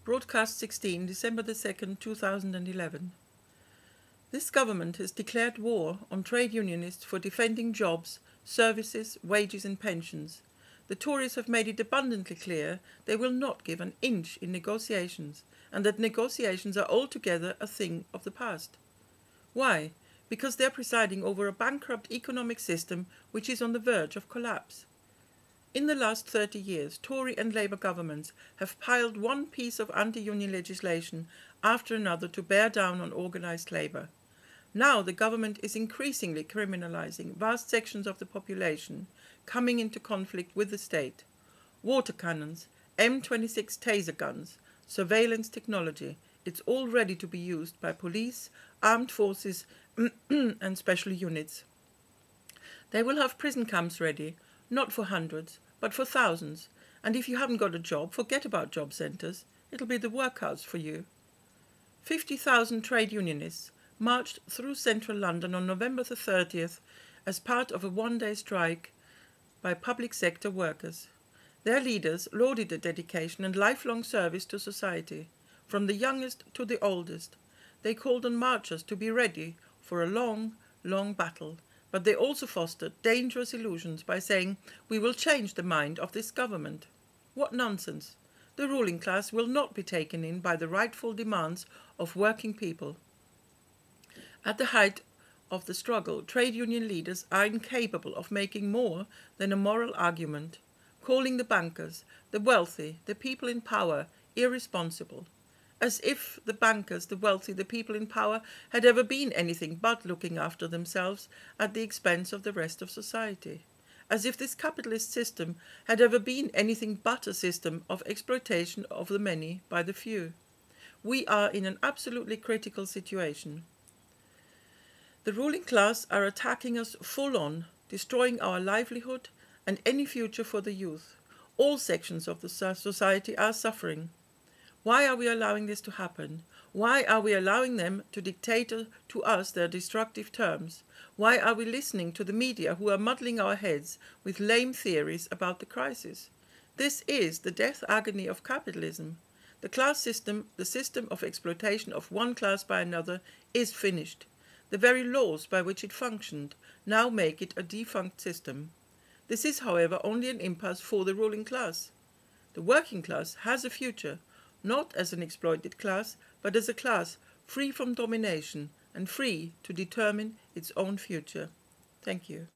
Broadcast 16, December the 2nd, 2011. This government has declared war on trade unionists for defending jobs, services, wages and pensions. The Tories have made it abundantly clear they will not give an inch in negotiations, and that negotiations are altogether a thing of the past. Why? Because they are presiding over a bankrupt economic system which is on the verge of collapse. In the last 30 years, Tory and Labour governments have piled one piece of anti-union legislation after another to bear down on organised labour. Now the government is increasingly criminalising vast sections of the population, coming into conflict with the state. Water cannons, M26 taser guns, surveillance technology, it's all ready to be used by police, armed forces and special units. They will have prison camps ready, not for hundreds, but for thousands. And if you haven't got a job, forget about job centres. It'll be the workhouse for you. 50,000 trade unionists marched through central London on November the 30th as part of a one-day strike by public sector workers. Their leaders lauded the dedication and lifelong service to society, from the youngest to the oldest. They called on marchers to be ready for a long, long battle. But they also fostered dangerous illusions by saying, "We will change the mind of this government." What nonsense! The ruling class will not be taken in by the rightful demands of working people. At the height of the struggle, trade union leaders are incapable of making more than a moral argument, calling the bankers, the wealthy, the people in power, irresponsible. As if the bankers, the wealthy, the people in power had ever been anything but looking after themselves at the expense of the rest of society. As if this capitalist system had ever been anything but a system of exploitation of the many by the few. We are in an absolutely critical situation. The ruling class are attacking us full on, destroying our livelihood and any future for the youth. All sections of the society are suffering. Why are we allowing this to happen? Why are we allowing them to dictate to us their destructive terms? Why are we listening to the media who are muddling our heads with lame theories about the crisis? This is the death agony of capitalism. The class system, the system of exploitation of one class by another, is finished. The very laws by which it functioned now make it a defunct system. This is, however, only an impasse for the ruling class. The working class has a future, not as an exploited class, but as a class free from domination and free to determine its own future. Thank you.